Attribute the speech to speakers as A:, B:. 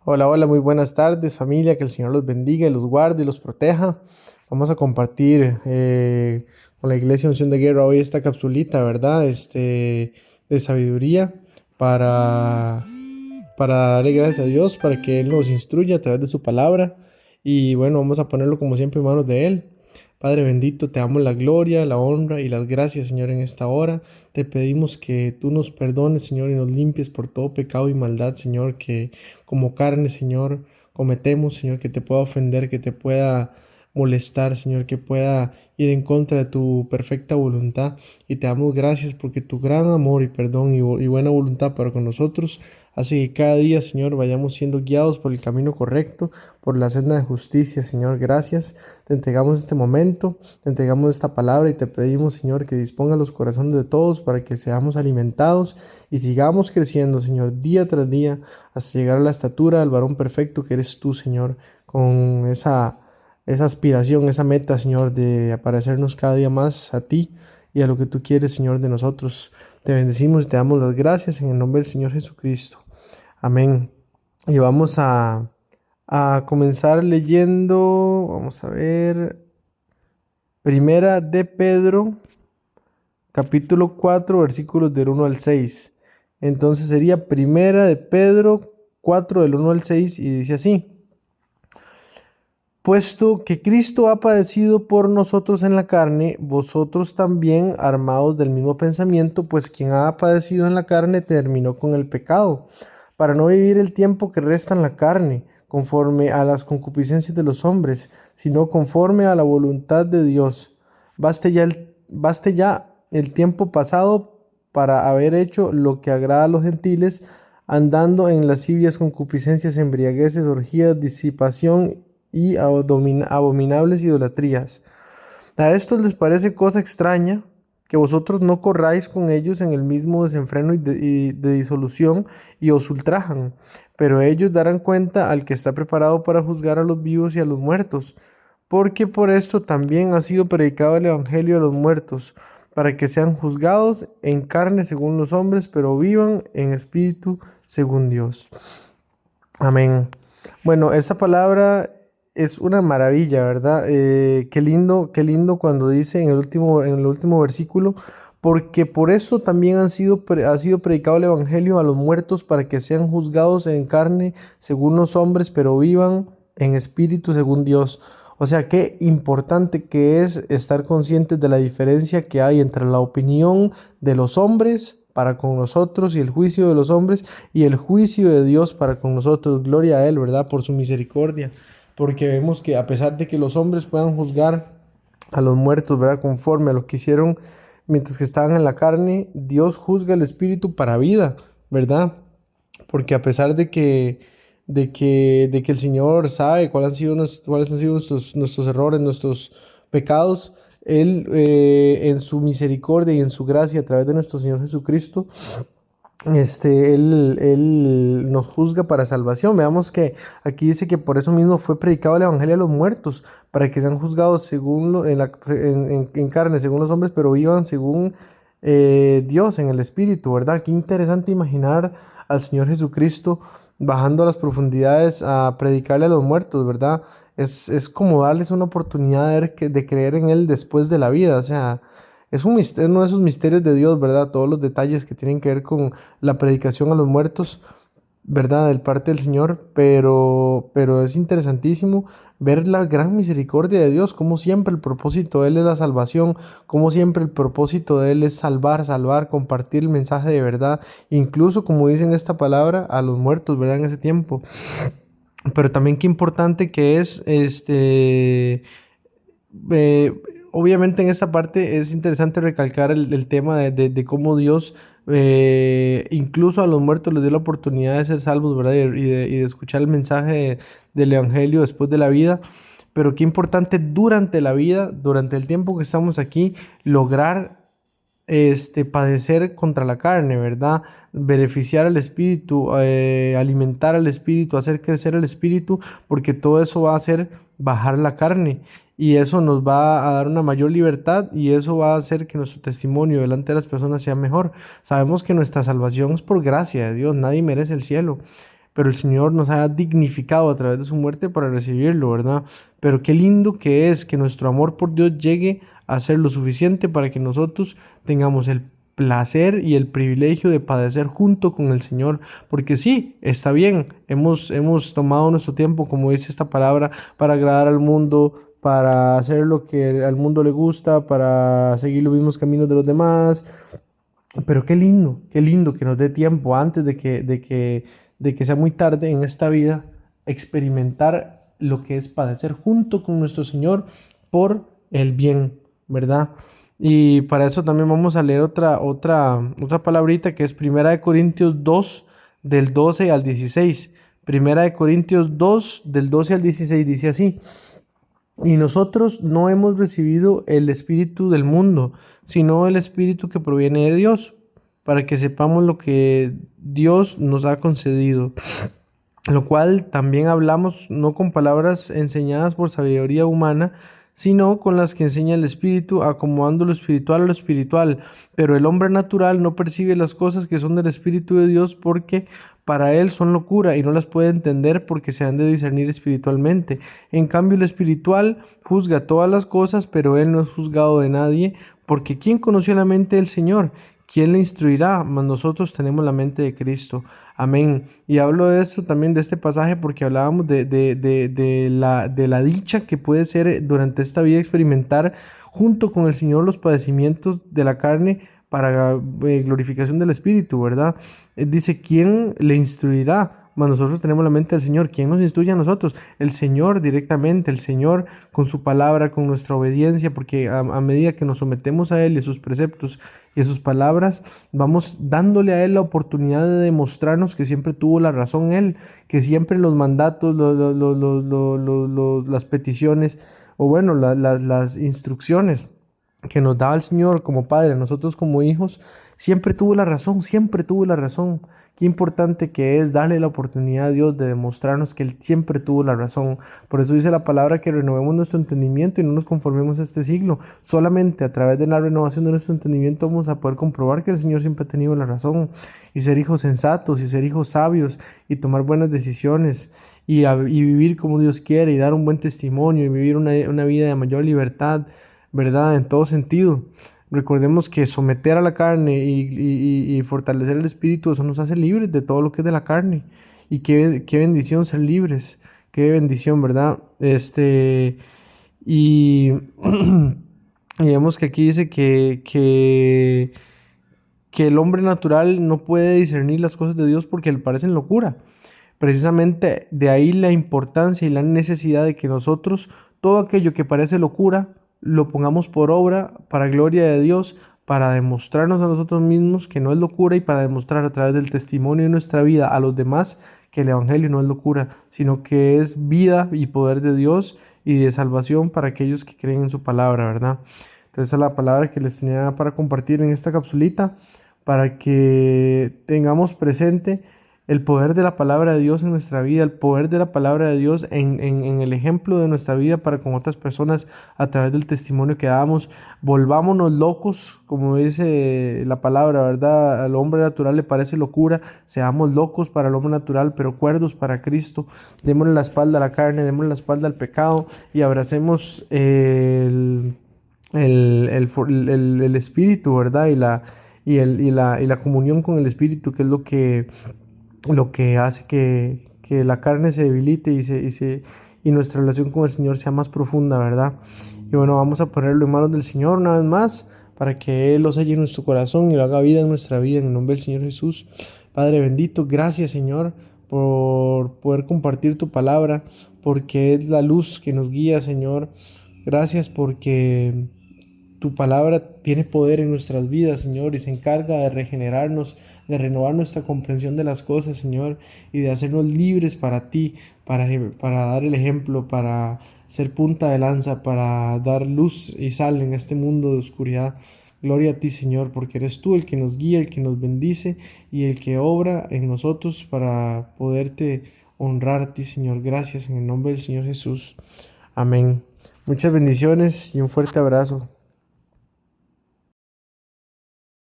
A: Hola, hola, muy buenas tardes familia, que el Señor los bendiga y los guarde y los proteja. Vamos a compartir con la Iglesia Unción de Guerra hoy esta capsulita, ¿verdad? De sabiduría para, para darle gracias a Dios, para que Él nos instruya a través de su palabra. Y bueno, vamos a ponerlo como siempre en manos de Él. Padre bendito, te damos la gloria, la honra y las gracias, Señor, en esta hora. Te pedimos que tú nos perdones, Señor, y nos limpies por todo pecado y maldad, Señor, que como carne, Señor, cometemos, Señor, que te pueda ofender, que te pueda molestar, Señor, que pueda ir en contra de tu perfecta voluntad. Y te damos gracias porque tu gran amor y perdón y buena voluntad para con nosotros hace que cada día, Señor, vayamos siendo guiados por el camino correcto, por la senda de justicia, Señor. Gracias. Te entregamos este momento, te entregamos esta palabra y te pedimos, Señor, que disponga los corazones de todos para que seamos alimentados y sigamos creciendo, Señor, día tras día, hasta llegar a la estatura del varón perfecto que eres tú, Señor, con esa aspiración, esa meta, Señor, de parecernos cada día más a ti y a lo que tú quieres, Señor, de nosotros. Te bendecimos y te damos las gracias en el nombre del Señor Jesucristo. Amén. Y vamos a comenzar leyendo, vamos a ver, Primera de Pedro, capítulo 4 versículos del 1 al 6. Entonces sería Primera de Pedro 4 del 1 al 6 y dice así: Puesto que Cristo ha padecido por nosotros en la carne, vosotros también armados del mismo pensamiento, pues quien ha padecido en la carne terminó con el pecado, para no vivir el tiempo que resta en la carne, conforme a las concupiscencias de los hombres, sino conforme a la voluntad de Dios. Baste ya el tiempo pasado para haber hecho lo que agrada a los gentiles, andando en lascivias, concupiscencias, embriagueces, orgías, disipación y abominables idolatrías. A estos les parece cosa extraña que vosotros no corráis con ellos en el mismo desenfreno y de disolución y os ultrajan, pero ellos darán cuenta al que está preparado para juzgar a los vivos y a los muertos, porque por esto también ha sido predicado el Evangelio a los muertos, para que sean juzgados en carne según los hombres, pero vivan en espíritu según Dios. Amén. Bueno, esta palabra es una maravilla, ¿verdad? Qué lindo cuando dice en el último versículo, porque por eso también ha sido predicado el Evangelio a los muertos para que sean juzgados en carne según los hombres, pero vivan en espíritu según Dios. O sea, qué importante que es estar conscientes de la diferencia que hay entre la opinión de los hombres para con nosotros y el juicio de los hombres y el juicio de Dios para con nosotros. Gloria a Él, ¿verdad? Por su misericordia. Porque vemos que a pesar de que los hombres puedan juzgar a los muertos, ¿verdad? Conforme a lo que hicieron mientras que estaban en la carne, Dios juzga el espíritu para vida, ¿verdad? Porque a pesar de que el Señor sabe cuáles han sido nuestros errores, nuestros pecados, Él en su misericordia y en su gracia a través de nuestro Señor Jesucristo, él nos juzga para salvación. Veamos que aquí dice que por eso mismo fue predicado el Evangelio a los muertos, para que sean juzgados según en carne, según los hombres, pero vivan según Dios, en el Espíritu, ¿verdad? Qué interesante imaginar al Señor Jesucristo bajando a las profundidades a predicarle a los muertos, ¿verdad? Es como darles una oportunidad de creer en Él después de la vida, o sea. Es un misterio, uno de esos misterios de Dios, ¿verdad? Todos los detalles que tienen que ver con la predicación a los muertos, ¿verdad? Del parte del Señor, pero es interesantísimo ver la gran misericordia de Dios, como siempre el propósito de Él es la salvación, como siempre el propósito de Él es salvar, compartir el mensaje de verdad, incluso como dice en esta palabra, a los muertos, ¿verdad? En ese tiempo. Pero también qué importante que es eh, obviamente en esta parte es interesante recalcar el tema de cómo Dios incluso a los muertos les dio la oportunidad de ser salvos, ¿verdad? Y de escuchar el mensaje del Evangelio después de la vida. Pero qué importante durante la vida, durante el tiempo que estamos aquí, lograr padecer contra la carne, ¿verdad? Beneficiar al espíritu, alimentar al espíritu, hacer crecer al espíritu, porque todo eso va a hacer bajar la carne y eso nos va a dar una mayor libertad y eso va a hacer que nuestro testimonio delante de las personas sea mejor. Sabemos que nuestra salvación es por gracia de Dios, nadie merece el cielo, pero el Señor nos ha dignificado a través de su muerte para recibirlo, ¿verdad? Pero qué lindo que es que nuestro amor por Dios llegue a ser lo suficiente para que nosotros tengamos el placer y el privilegio de padecer junto con el Señor, porque sí, está bien, hemos tomado nuestro tiempo, como dice esta palabra, para agradar al mundo, para hacer lo que al mundo le gusta, para seguir los mismos caminos de los demás, pero qué lindo que nos dé tiempo antes de que sea muy tarde en esta vida, experimentar lo que es padecer junto con nuestro Señor por el bien, ¿verdad? Y para eso también vamos a leer otra palabrita que es Primera de Corintios 2, del 12 al 16. Primera de Corintios 2, del 12 al 16 dice así: y nosotros no hemos recibido el espíritu del mundo, sino el espíritu que proviene de Dios, para que sepamos lo que Dios nos ha concedido, lo cual también hablamos no con palabras enseñadas por sabiduría humana, sino con las que enseña el Espíritu, acomodando lo espiritual a lo espiritual. Pero el hombre natural no percibe las cosas que son del Espíritu de Dios, porque para él son locura y no las puede entender, porque se han de discernir espiritualmente. En cambio, lo espiritual juzga todas las cosas, pero él no es juzgado de nadie, porque ¿quién conoció la mente del Señor? ¿Quién le instruirá? Mas nosotros tenemos la mente de Cristo. Amén. Y hablo de esto también, de este pasaje, porque hablábamos de la dicha que puede ser durante esta vida experimentar junto con el Señor los padecimientos de la carne para glorificación del Espíritu, ¿verdad? Dice, ¿quién le instruirá? Mas nosotros tenemos la mente del Señor. ¿Quién nos instruye a nosotros? El Señor directamente, el Señor con su palabra, con nuestra obediencia, porque a medida que nos sometemos a Él y a sus preceptos y a sus palabras, vamos dándole a Él la oportunidad de demostrarnos que siempre tuvo la razón Él, que siempre los mandatos, las peticiones, o bueno, las instrucciones que nos daba el Señor como Padre, nosotros como hijos, siempre tuvo la razón, siempre tuvo la razón. Qué importante que es darle la oportunidad a Dios de demostrarnos que Él siempre tuvo la razón. Por eso dice la palabra que renovemos nuestro entendimiento y no nos conformemos a este siglo. Solamente a través de la renovación de nuestro entendimiento vamos a poder comprobar que el Señor siempre ha tenido la razón, y ser hijos sensatos y ser hijos sabios y tomar buenas decisiones. Y vivir como Dios quiere y dar un buen testimonio y vivir una vida de mayor libertad, ¿verdad? En todo sentido. Recordemos que someter a la carne y fortalecer el espíritu, eso nos hace libres de todo lo que es de la carne. Y qué bendición ser libres, qué bendición, ¿verdad? Y, y vemos que aquí dice que el hombre natural no puede discernir las cosas de Dios porque le parecen locura. Precisamente de ahí la importancia y la necesidad de que nosotros, todo aquello que parece locura, lo pongamos por obra para gloria de Dios, para demostrarnos a nosotros mismos que no es locura, y para demostrar a través del testimonio de nuestra vida a los demás que el Evangelio no es locura, sino que es vida y poder de Dios y de salvación para aquellos que creen en su palabra, ¿verdad? Entonces, esa es la palabra que les tenía para compartir en esta capsulita, para que tengamos presente el poder de la palabra de Dios en nuestra vida, el poder de la palabra de Dios en el ejemplo de nuestra vida para con otras personas a través del testimonio que damos. Volvámonos locos, como dice la palabra, ¿verdad? Al hombre natural le parece locura, seamos locos para el hombre natural, pero cuerdos para Cristo. Démosle la espalda a la carne, démosle la espalda al pecado y abracemos el espíritu, ¿verdad? Y la comunión con el espíritu, que es lo que hace que la carne se debilite y nuestra relación con el Señor sea más profunda, ¿verdad? Y bueno, vamos a ponerlo en manos del Señor una vez más, para que Él lo selle en nuestro corazón y lo haga vida en nuestra vida, en el nombre del Señor Jesús. Padre bendito, gracias, Señor, por poder compartir tu palabra, porque es la luz que nos guía, Señor. Gracias porque tu palabra tiene poder en nuestras vidas, Señor, y se encarga de regenerarnos, de renovar nuestra comprensión de las cosas, Señor, y de hacernos libres para ti, para dar el ejemplo, para ser punta de lanza, para dar luz y sal en este mundo de oscuridad. Gloria a ti, Señor, porque eres tú el que nos guía, el que nos bendice y el que obra en nosotros para poderte honrar a ti, Señor. Gracias en el nombre del Señor Jesús. Amén. Muchas bendiciones y un fuerte abrazo.